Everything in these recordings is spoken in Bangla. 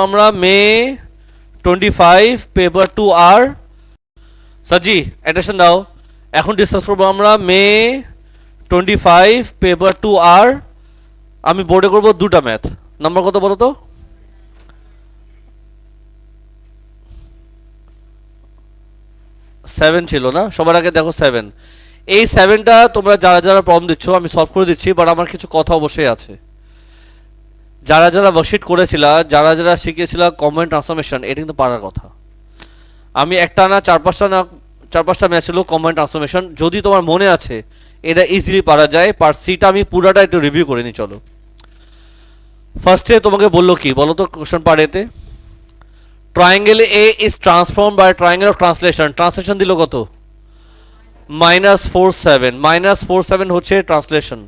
আমরা মে 25 পেপার 2R সাজি অ্যাটেনশন দাও। এখন ডিসকাস করবো আমরা মে 25 পেপার 2R। আমি বোর্ডে করবো দুটা ম্যাথ। নাম্বার কত বলো তো? 7 ছিল না? সবার আগে দেখো 7। এই 7টা তোমরা যারা যারা প্রবলেম দিচ্ছ আমি সলভ করে দিচ্ছি, বাট আমার কিছু কথা অবশ্যই আছে। যারা যারা ওয়ার্কশিট করেছিলা, যারা যারা শিখেছিলা কমেন্ট ট্রান্সফরমেশন, এটা কিন্তু পারার কথা। আমি একটা না চার পাঁচটা ম্যাচ ছিল কমেন্ট ট্রান্সফরমেশন। যদি তোমার মনে আছে এটা ইজিলি পারা যায়। পার্ট সিটা আমি পুরাটা একটু রিভিউ করে নিই চলো। ফার্স্টে তোমাকে বললো কি বলো তো কোশ্চেন পার্ট এতে, triangle A is transform by triangle of translation. Translation দিল কত? -47। -47 হচ্ছে ট্রান্সলেশন।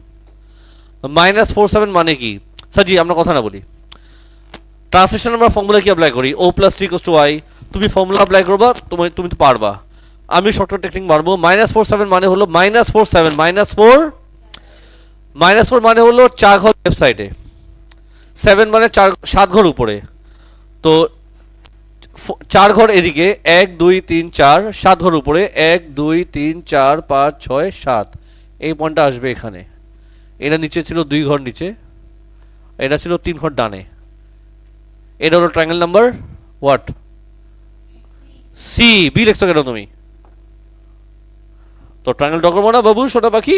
-47 মানে কি? সাজি আমরা কথা না বলি। ট্রান্সলেশন আমরা ফর্মুলা কি অ্যাপ্লাই করি? O + T = I। তুমি ফর্মুলা অ্যাপ্লাই করবা, তুমি তো পারবা। আমি শর্টকাট টেকনিক মারবো। -47 মানে হলো -47 -4 মানে হলো 4 ঘর লেফট সাইডে, 7 মানে 7 ঘর উপরে। তো 4 ঘর এদিকে, 1 2 3 4, 7 ঘর উপরে, 1 2 3 4 5 6 7। এই পয়েন্টটা আসবে এখানে। এটা নিচে ছিল 2 ঘর নিচে, এটা ছিল 3 ঘর ডানে। এটা হলো triangle number what? C. B লিখছো কেন তুমি? তো ট্রায়াঙ্গেল ড্র করবো না বাবু সোনা পাখি?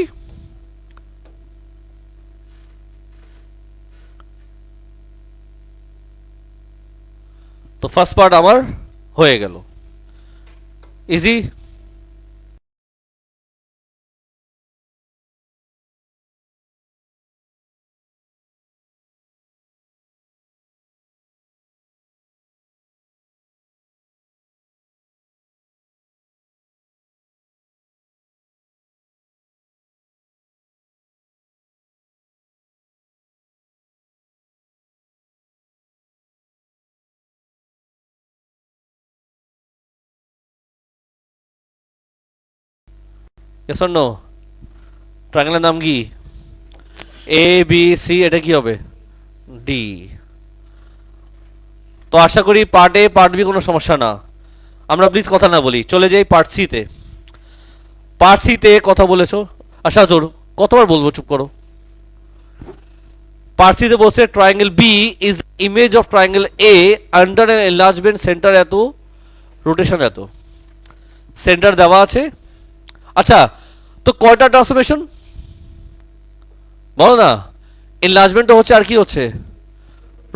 তো ফার্স্ট পার্ট আমার হয়ে গেল ইজি। yes or no? ট্রায়াঙ্গেলের নাম কি? A B C. এটা কি হবে? ডি। তো আশা করি পার্ট এ পার্ট বি কোনো সমস্যা না। আমরা প্লিজ কথা না বলি, চলে যাই পার্ট সি তে। পার্ট সি তে কথা বলেছো। আশা তোর কতবার বলবো চুপ করো। পার্ট সি তে বলছে triangle B is image of triangle A under an enlargement, centre এত, রোটেশন এত। সেন্টার দেওয়া আছে। আচ্ছা, তো কয়টা ট্রান্সফরমেশন বলো না? এনলার্জমেন্ট হচ্ছে আর কি হচ্ছে?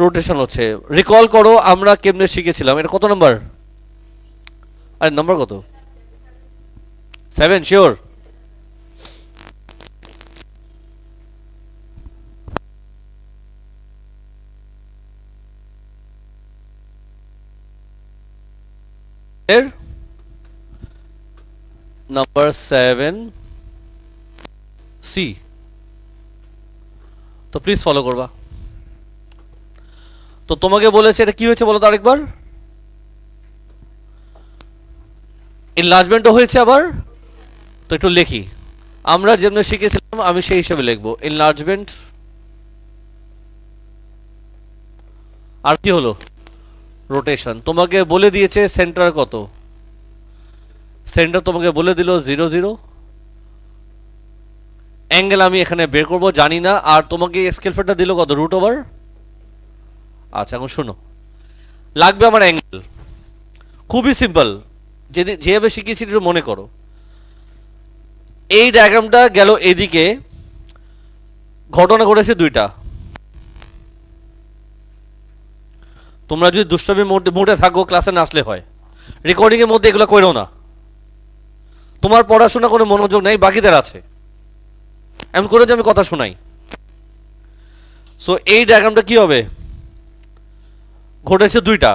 রোটেশন হচ্ছে। রিকল করো আমরা কেমনে শিখেছিলাম। এটা কত নাম্বার? আরে নাম্বার কত? 7 শিওর? এর নাম্বার 7 সি। তো প্লিজ ফলো করবা। তো তোমাকে বলেছে এটা কি হয়েছে বলো তো আরেকবার? এনলার্জমেন্টও হয়েছে আবার। তো একটু লিখি, আমরা যেমন শিখেছিলাম আমি সেই হিসাবে লিখবো। এনলার্জমেন্ট আর কি হলো? রোটেশন। তোমাকে বলে দিয়েছে সেন্টার কত? সেন্টার তোমাকে বলে দিল 0 0। অ্যাঙ্গেল আমি এখানে বের করবো জানি না। আর তোমাকে স্কেল ফ্যাক্টর দিল কত? √। আচ্ছা এখন শোনো, লাগবে আমার অ্যাঙ্গেল। খুবই সিম্পল, যেভাবে শিখিয়েছি একটু মনে করো। এই ডায়াগ্রামটা গেল এদিকে, ঘটনা ঘটেছে দুইটা। তোমরা যদি দুষ্টমির মোডে থাকো ক্লাসে না আসলে হয়। রেকর্ডিং এর মধ্যে এগুলো করো না। তোমার পড়াশোনা কোনো মনোযোগ নেই, বাকিদের আছে। এমন করে যে আমি কথা শোনাই। সো এই ডায়াগ্রামটা কি হবে? ঘটেছে দুইটা,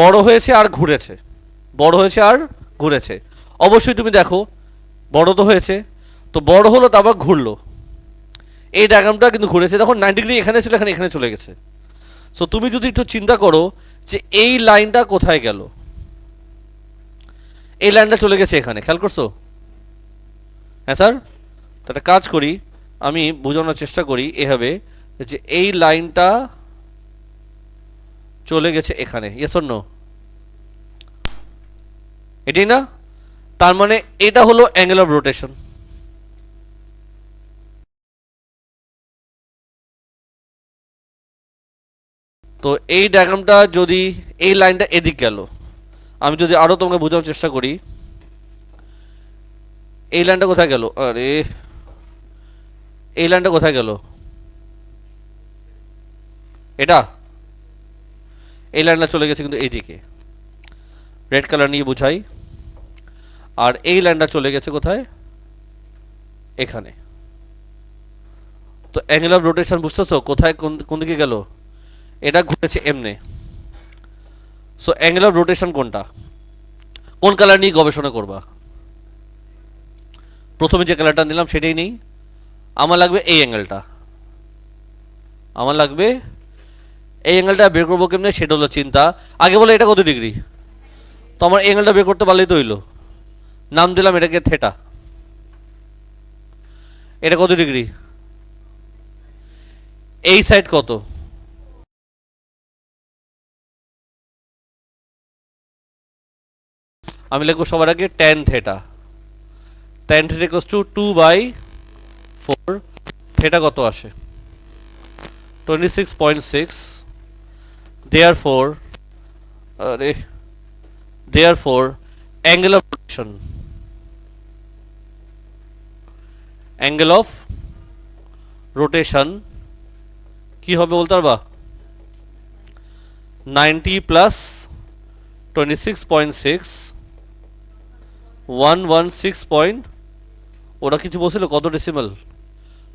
বড় হয়েছে আর ঘুরেছে, বড় হয়েছে আর ঘুরেছে। অবশ্যই তুমি দেখো বড় তো হয়েছে, তো বড় হলো তো আবার ঘুরলো। এই ডায়াগ্রামটা কিন্তু ঘুরেছে, দেখো 90 ডিগ্রি এখানে ছিল, এখানে চলে গেছে। সো তুমি যদি একটু চিন্তা করো যে এই লাইনটা কোথায় গেল, এই লাইনটা চলে গেছে এখানে, খেয়াল করছো? হ্যাঁ স্যার। তো একটা কাজ করি, আমি বোঝানোর চেষ্টা করি এভাবে যে এই লাইনটা চলে গেছে এখানে, ইয়েস অর নো? এটাই না? তার মানে এটা হলো অ্যাঙ্গেল অফ রোটেশন। তো এই ডায়াগ্রামটা যদি এই লাইনটা এদিক গেল, আমি যদি আরো তোমাকে বোঝানোর চেষ্টা করি, এই লাইনটা কোথায় গেল? আরে এই লাইনটা কোথায় গেল? এটা এই লাইনটা চলে গেছে কিন্তু এইদিকে, রেড কালার নিয়ে বুঝাই। আর এই লাইনটা চলে গেছে কোথায়? এখানে। তো অ্যাঙ্গেল অফ রোটেশন বুঝতেছো কোথায় কোন দিকে গেল? এটা ঘুরেছে এমনে। সো অ্যাঙ্গেল অফ রোটেশন কোনটা? কোন কালার নিয়ে গবেষণা করবা? প্রথমে যে কালারটা নিলাম সেটাই নেই। আমার লাগবে এই অ্যাঙ্গেলটা, আমার লাগবে এই অ্যাঙ্গেলটা বের করবো কেমনে সেটা হলো চিন্তা। আগে বলে এটা কত ডিগ্রি? তো আমার এই অ্যাঙ্গেলটা বের করতে পারলেই তো হইলো। নাম দিলাম এটাকে থেটা। এটা কত ডিগ্রি? এই সাইড কত? আমি লিখবো সবার আগে tan theta. Tan theta equals to 2/4। Theta কত আসে? 26.6। therefore আরে therefore angle of rotation, angle of rotation কি হবে বলতে পারবা? 90 প্লাস 26.6 116 পয়েন্ট, ওরা কিছু বলছিল কত decimal?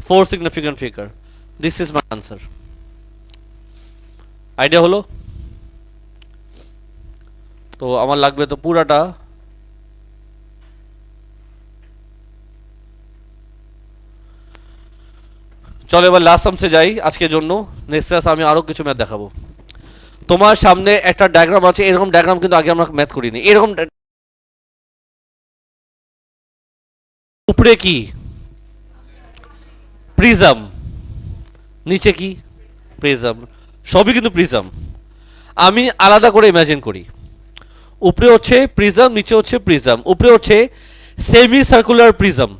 4 significant figure. This is my answer. Idea হলো? তো আমার লাগবে তো পুরাটা, চলো এবার লাস্ট সামসে যাই আজকের জন্য। নেক্সট ক্লাস আমি আরো কিছু ম্যাথ দেখাবো। তোমার সামনে একটা ডায়াগ্রাম আছে, এরকম ডায়াগ্রাম কিন্তু আগে আমরা ম্যাথ করিনি। এরকম উপরে কি? প্রিজম। নিচে কি? প্রিজম। সবই কিন্তু প্রিজম। আমি আলাদা করে ইমাজিন করি, উপরে হচ্ছে প্রিজম, নিচে হচ্ছে প্রিজম। উপরে হচ্ছে সেমি সার্কুলার প্রিজম,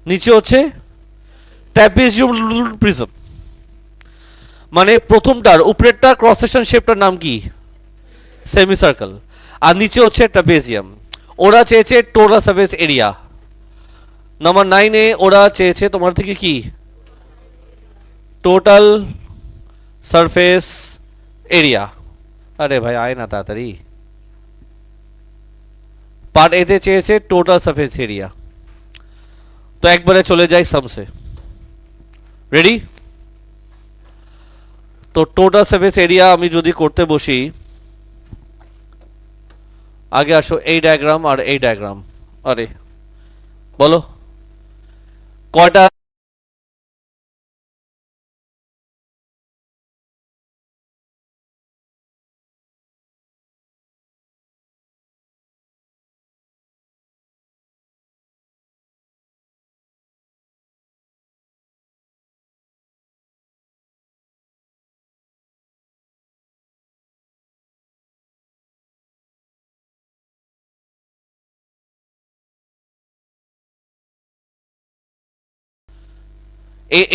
নিচে হচ্ছে ট্র্যাপিজিয়াম প্রিজম। মানে প্রথমটার উপরেরটা ক্রস সেকশন শেপটার নাম কি? Semi circle. আর নিচে হচ্ছে ট্র্যাপিজিয়াম। ওরা চেয়েছে টোটাল সারফেস এরিয়া। নাম্বার 9 এ ওরা চেয়েছে তোমার থেকে কি? Total surface area. আরে ভাই আয় না তাড়াতাড়ি। পার্ট এতে চেয়েছে টোটাল সারফেস এরিয়া। তো একবারে চলে যাই সামসে। রেডি? তো টোটাল সারফেস এরিয়া আমি যদি করতে বসি, আগে আসো এই ডায়াগ্রাম আর এই ডায়াগ্রাম। আরে বলো কয়টা?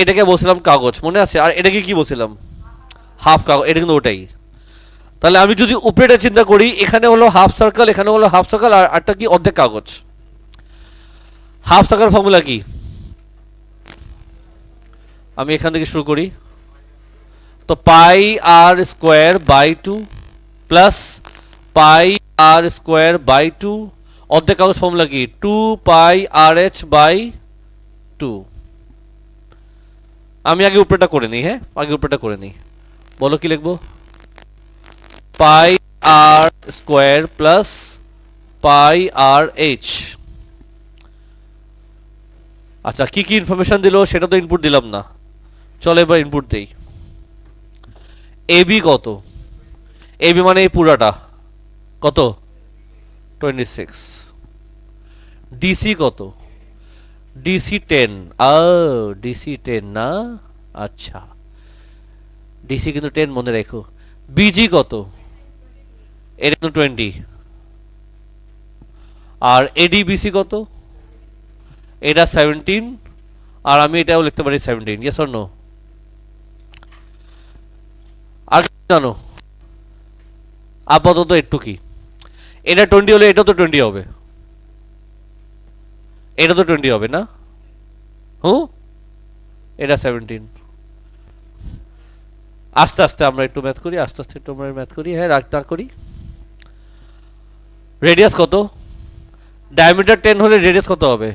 এটাকে বলছিলাম কাগজ, মনে আছে? আর এটাকে কি বলছিলাম? হাফ কাগজ। এটা কিন্তু ওটাই। তাহলে আমি যদি উপরেটা চিন্তা করি, এখানে হলো হাফ সার্কেল, এখানে হলো হাফ সার্কেল, আর আরটা কি? অর্ধেক কাগজ। হাফ সার্কেল ফর্মুলা কি? আমি এখান থেকে শুরু করি। তো pi r square by 2 plus pi r square by 2। অর্ধেক কাগজ ফর্মুলা কি? 2πrh/2। আমি আগে উপরেটা করে নিই। হ্যাঁ, আগে উপরেটা করে নিই। বলো কি লিখবো? পাই আর স্কোয়ার প্লাস পাই আর এইচ। আচ্ছা, কি কি ইনফরমেশন দিল সেটা তো ইনপুট দিলাম না। চলো এবার ইনপুট দেই। এবি কত? এবি মানে এই পুরাটা কত? 26। ডিসি কত? ডিসি 10। ডিসি 10 না? আচ্ছা, ডিসি কিন্তু 10 মনে রেখো। বিজি কত? এটা কিন্তু 20। আর এডিবিসি কত? এটা 17। আর আমি এটাও লিখতে পারি 17। Yes or no? আর জানো আপাতত একটু কি, এটা 20 হলে এটা তো 20 হবে, এটা তো 20 হবে না? হুম, এটা 17। আস্তে আস্তে আমরা একটু ম্যাথ করি, আস্তে আস্তে একটু আমরা ম্যাথ করি। হ্যাঁ, রাগ করি। রেডিয়াস কত? ডায়ামিটার 10 হলে রেডিয়াস কত হবে?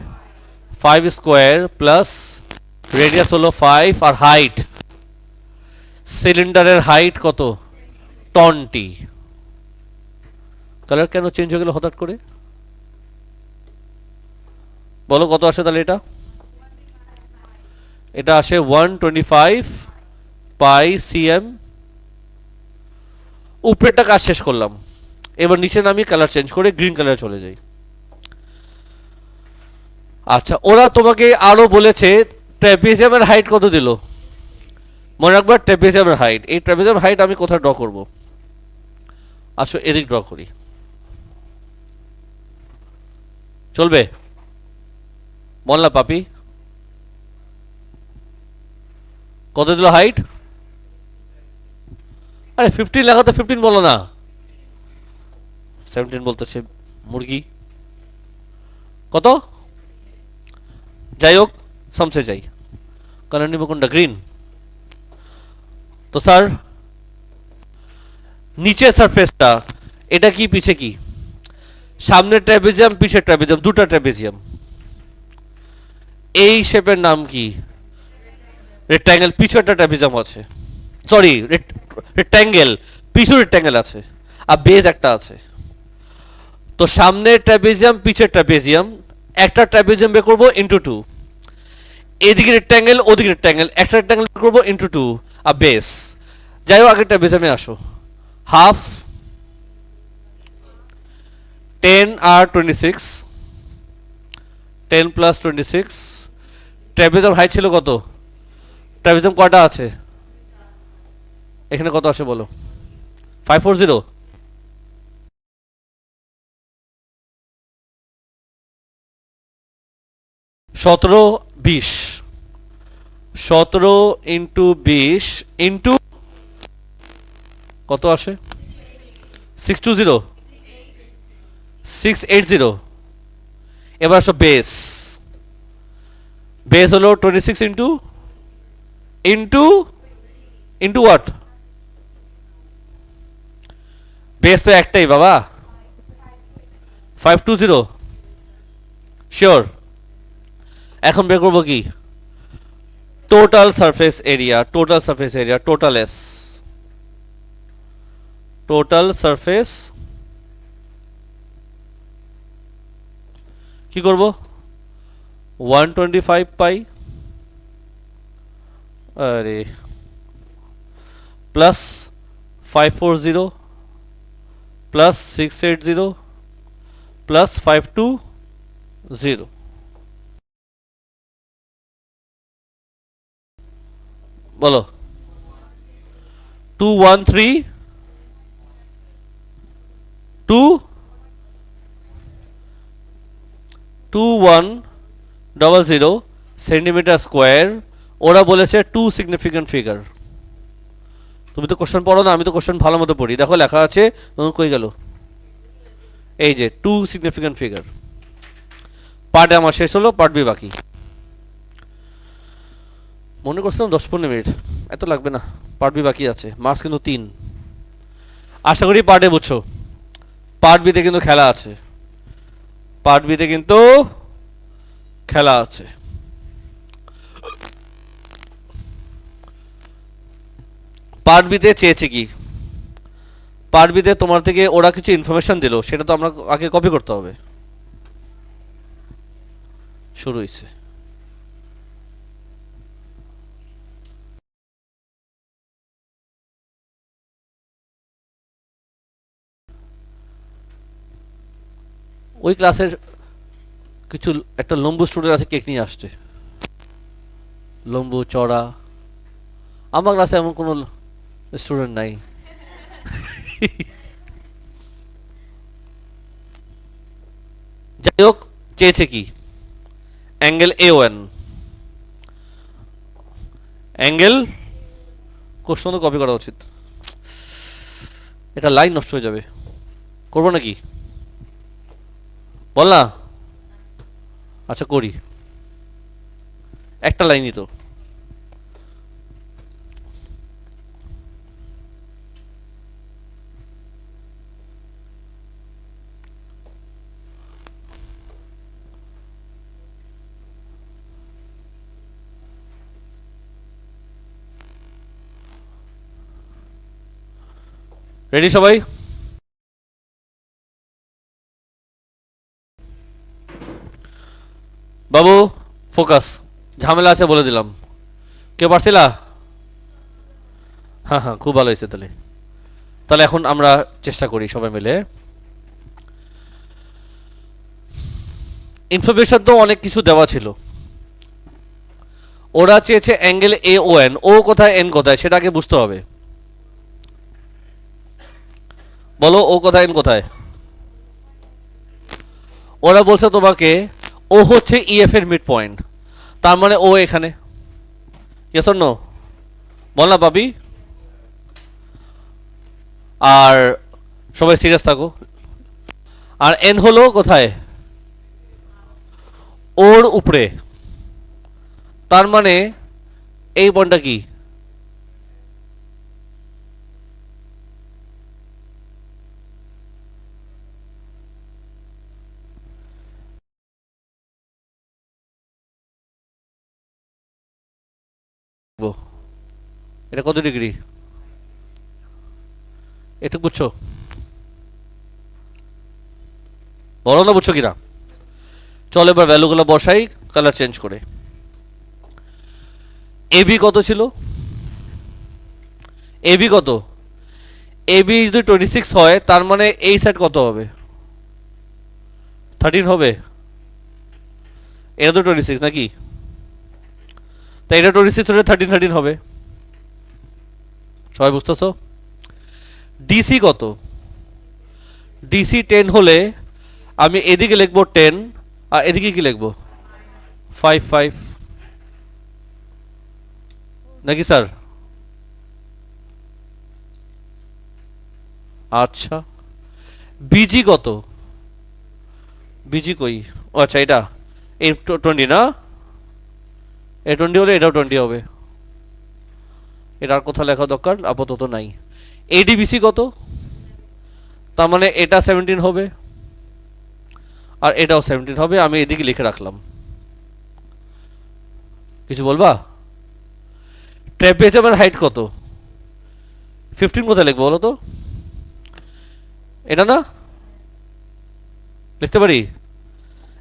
5 স্কোয়ার প্লাস রেডিয়াস হলো 5, আর হাইট, সিলিন্ডারের হাইট কত? 20। কালার কেন চেঞ্জ হয়ে গেল হঠাৎ করে? বলো কত আসে তাহলে এটা? এটা আসে 125 পাই সিএম। উপরেরটা কাজ শেষ করলাম, এবার নিচে নামিয়ে কালার চেঞ্জ করে গ্রিন কালারে চলে যাই। আচ্ছা, ওরা তোমাকে আরো বলেছে ট্র্যাপিজিয়ামের হাইট কত দিল? মনে রাখবা ট্র্যাপিজিয়ামের হাইট। এই ট্র্যাপিজিয়াম হাইট আমি কোথায় ড্র করব? আসো এদিক ড্র করি, চলবে? বল না পাপি, কত দিল হাইট? আরে 15 লেখা তো 15 বলো না, 17 বলতেছে মুরগি। কত? যাই হোক, সমসে যাই। কালার নিব কোনটা? গ্রিন। তো স্যার নিচের সারফেসটা এটা কি পিছে কি? সামনে ট্র্যাপিজিয়াম, পিছে ট্র্যাপিজিয়াম, দুটো ট্র্যাপিজিয়াম। এই শেপের নাম কি? রেক্ট্যাঙ্গেল। পিছু একটা ট্র্যাপিজিয়াম আছে, সরি রেক্ট্যাঙ্গেল, পিছু রেক্ট্যাঙ্গেল আছে, আর বেজ একটা আছে। তো সামনে ট্র্যাপিজিয়াম, পিছের ট্র্যাপিজিয়াম, একটা ট্র্যাপিজিয়াম বের করবো ইন্টু 2। এদিকে রেক্ট্যাঙ্গেল, ওদিকে রেক্ট্যাঙ্গেল, একটা রেক্ট্যাঙ্গেল বের করবো ইন্টু 2, আর বেস। যাই হোক, আগের ট্র্যাপিজিয়ামে আসো। হাফ 10 আর 26, 10 প্লাস 26। ট্র্যাপিজিয়াম হাইট ছিল কত? ট্র্যাপিজিয়াম কয়টা আছে এখানে? কত আসে বলো? 540। 17, 20, 17 ইন্টু 20 ইন্টু কত আসে? 620, 680। এবার আসো বেস। বেস হলো 26 into into into what? Base তো একটাই বাবা, 520। শিওর? এখন বের করবো কি? Total surface area, total surface area, total S, total surface. কি করব? 125 পাই, আরে প্লাস 540 প্লাস 680 প্লাস 520। বলো 213 2100 সেন্টিমিটার স্কোয়ার। ওরা বলেছে 2 সিগনিফিক্যান্ট ফিগার। তুমি তো কোশ্চেন পড়ো না, আমি তো কোশ্চেন ভালো মতো পড়ি। দেখো লেখা আছে, কই গেল? এই যে 2 সিগনিফিক্যান্ট ফিগার। পার্ট এ আমার শেষ হলো, পার্ট বি বাকি। মনে করছিলাম 10-15 মিনিট, এত লাগবে না। পার্ট বি বাকি আছে, মার্কস কিন্তু 3। আশা করি পার্ট এ বুঝছো। পার্ট বিতে কিন্তু খেলা আছে, পার্ট বিতে কিন্তু খেলা আছে। পার্ট বিতে চেয়েছে কি? পার্ট বিতে তোমার থেকে ওরা কিছু ইনফরমেশন দিল, সেটা তো আমরা আগে কপি করতে হবে। শুরু হয়েছে। ওই ক্লাসের কিছু একটা লম্বু স্টুডেন্ট আছে, কেক নিয়ে আসছে, লম্বু চড়া। আমার ক্লাসে এমন কোনো স্টুডেন্ট নাই। যাই হোক, চেয়েছে কি? Angle A O N. Angle question তো কপি করা উচিত, এটা লাইন নষ্ট হয়ে যাবে। করবো নাকি বল না? আচ্ছা করি, একটা লাইনই তো। রেডি সবাই? বাবু ফোকাস, ঝামেলা আছে বলে দিলাম। কেউ পারছিলা? হ্যাঁ হ্যাঁ, খুব ভালো হয়েছে। তাহলে তাহলে এখন আমরা চেষ্টা করি সবাই মিলে। ইনফরমেশন তো অনেক কিছু দেওয়া ছিল। ওরা চেয়েছে অ্যাঙ্গেল এ ও এন, ও কোথায় এন কোথায় সেটা আগে বুঝতে হবে। বলো ও কোথায় এন কোথায়? ওরা বলছে তোমাকে ও হচ্ছে ইএফ এর মিড পয়েন্ট, তার মানে ও এখানে। Yes or no? বল না বাবি। আর সবাই সিরিয়াস থাকো। আর এন হলো কোথায়? ওর উপরে, তার মানে এই পয়েন্টটা কি? এটা কত ডিগ্রি একটু বুঝছো? বলো না বুঝছো কিনা। চলো এবার ভ্যালুগুলো বসাই কালার চেঞ্জ করে। এবি কত ছিল? এবি কত? এবি যদি 26 হয় তার মানে এই সাইড কত হবে? 13 হবে। এটা তো 26 নাকি? তাই এটা 26 হলে 13 13 হবে। সবাই বুঝতেছো? ডিসি কত? ডিসি 10 হলে আমি এদিকে লিখবো 10, আর এদিকে কি লিখবো? 5 5 নাকি স্যার? আচ্ছা, বিজি কত? বিজি কই? ও আচ্ছা, এটা এই 20 না? এ 20 হলে এটাও 20 হবে। এটা আর কোথাও লেখা দরকার আপাতত নাই। এডিবিসি কত? তার মানে এটা 17 হবে আর এটাও 17 হবে। আমি এদিকে লিখে রাখলাম। কিছু বলবা? ট্র্যাপিজমের হাইট কত? 15 কোথায় লিখবো বলো তো? এটা না লিখতে পারি?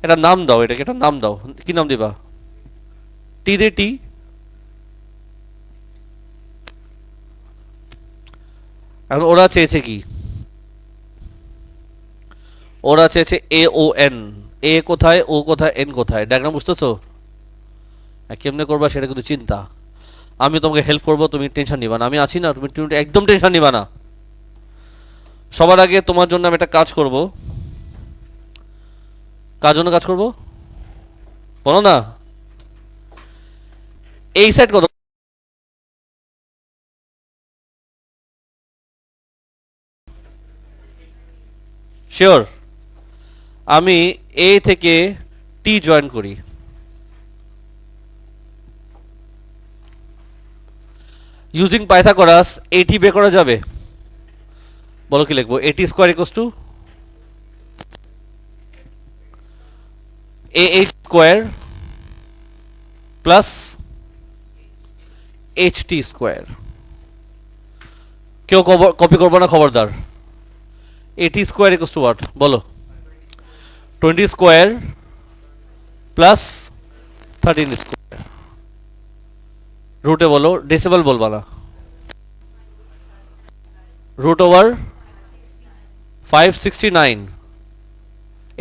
এটা নাম দাও, এটাকে একটা নাম দাও। কি নাম দিবা? টি দে টি। এখন ওরা চেয়েছে কি? ওরা চেয়েছে এ ও এন। এ কোথায়, ও কোথায়, এন কোথায়? ডায়াগ্রাম বুঝতেছো? কেমনে করবা সেটা কিন্তু চিন্তা। আমি তোমাকে হেল্প করবো, তুমি টেনশন নিবা না, আমি আছি না। তুমি তুমি একদম টেনশন নিবা না। সবার আগে তোমার জন্য আমি একটা কাজ করব। কার জন্য কাজ করব বলো না? এই সাইড কত? শিওর? আমি এ থেকে টি জয়েন করি। ইউজিং পাইথাগোরাস এটি বের করা যাবে? বলো কি লিখবো? এটি square equals to A H square plus H T square. কেউ কপি করবো না খবরদার। এটি স্কোয়ার ইকুয়ালস টু হোয়াট বলো? 20 স্কোয়ার প্লাস 13 স্কোয়ার। রুটে বলো, ডেসিমাল বলবা না। Root over 569।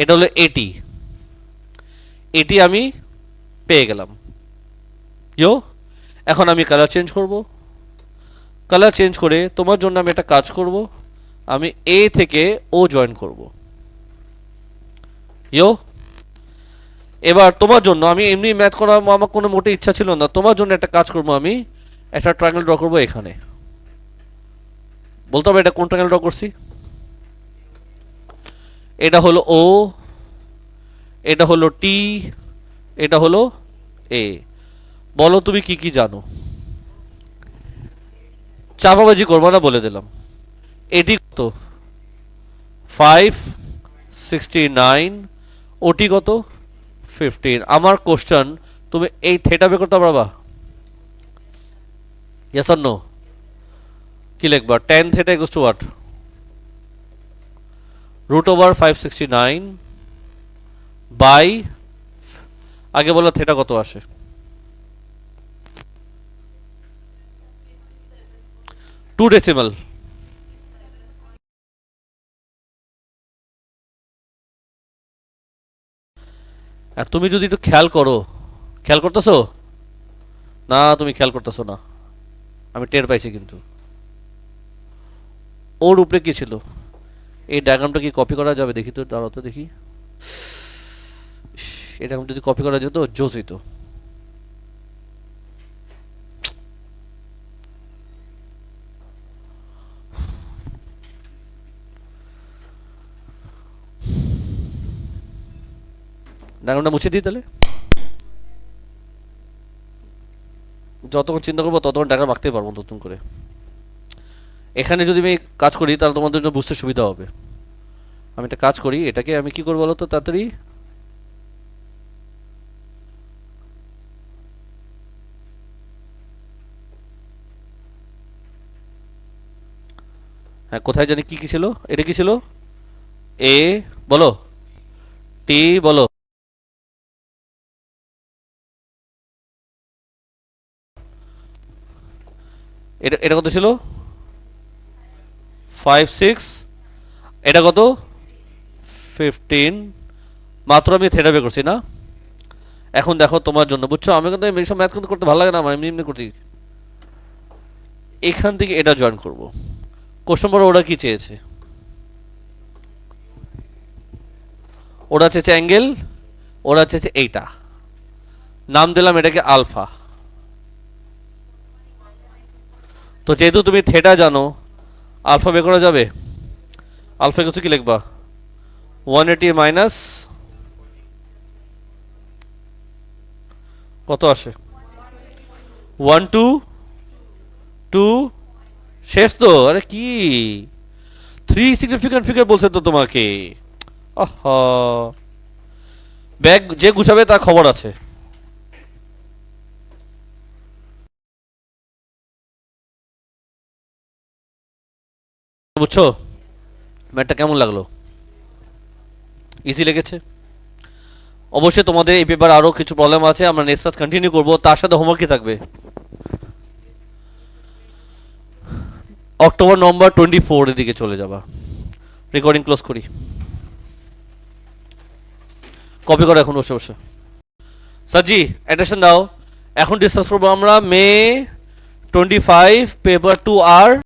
এটা হলো এটি। এটি আমি পেয়ে গেলাম। ইয়ো, এখন আমি কালার চেঞ্জ করব। কালার চেঞ্জ করে তোমার জন্য আমি একটা কাজ করব। আমি এ থেকে ও জয়েন করব। ইয়ো, এবার তোমার জন্য আমি এমনি ম্যাথ করা আমার কোনো মোটে ইচ্ছা ছিল না, তোমার জন্য একটা কাজ করবো, আমি একটা ট্রায়াঙ্গেল ড্র করবো এখানে। বলতে হবে এটা কোন ট্রায়াঙ্গেল ড্র করছি। এটা হলো ও, এটা হলো টি, এটা হলো এ। বলো তুমি কি কি জানো। চাপাবাজি করবো না, বলে দিলাম। এটি কত? 569। ওটি কত? 15। আমার কোশ্চেন, তুমি এই থেটা বের করতে পারবা? Yes or no? কি লিখবা? tan theta equals to what? √569 by, আগে বলো থেটা কত আসে। Two decimal. আর তুমি যদি একটু খেয়াল করো, খেয়াল করতেছো না? তুমি খেয়াল করতেছো না, আমি টের পাইছি। কিন্তু ওর উপরে কি ছিল? এই ডায়াগ্রামটা কি কপি করা যাবে? দেখি তো, দাঁড়াও তো দেখি। এটা যদি কপি করা যেত জোস হইতো। ডায়াগ্রামটা মুছে দিই তাহলে। যতক্ষণ চিন্তা করবো ততক্ষণ ডায়াগ্রাম আঁকতে পারবো নতুন করে। এখানে যদি আমি কাজ করি তাহলে তোমাদের জন্য বুঝতে সুবিধা হবে। আমি একটা কাজ করি, এটাকে আমি কি করবো বলো তো তাড়াতাড়ি। হ্যাঁ, কোথায় জানি কি কি ছিল? এটা কি ছিল? এ বলো, টি বলো, এটা এটা কত ছিল? 5 6। এটা কত? 15। মাত্র আমি থেটা বের করছি না? এখন দেখো তোমার জন্য, বুঝছো? আমি কিন্তু এইসব ম্যাথ কিন্তু করতে ভালো লাগে না আমার, এমনি এমনি করতে। এখান থেকে এটা জয়েন করব। কোশ্চেন পর ওরা কি চেয়েছে? ওরা চেয়েছে অ্যাঙ্গেল, ওরা চেয়েছে এইটা। নাম দিলাম এটাকে আলফা। তো যেহেতু তুমি থেটা জানো, আলফা বের করা যাবে। আলফা কিছু কি লিখবা? 180 মাইনাস কত আসে? 1 2 2। শেষ তো? আরে কি 3 সিগনিফিক্যান্ট ফিগার বলছে তো তোমাকে। আহা, ব্যাগ যে গুছাবে তার খবর আছে। বুঝছো ম্যাটটা কেমন লাগলো? ইজি লেগেছে? অবশ্যই তোমাদের এই পেপার আরো কিছু প্রবলেম আছে, আমরা নেক্সট ক্লাস কন্টিনিউ করব। তার সাথে হোমওয়ার্ক কি থাকবে? অক্টোবর নভেম্বর 24 এর দিকে চলে যাবা। রেকর্ডিং ক্লোজ করি। কপি করো এখন বসে বসে। সাজি অ্যাটেনশন দাও। এখন ডিসকাস করবো আমরা মে 25 পেপার 2 আর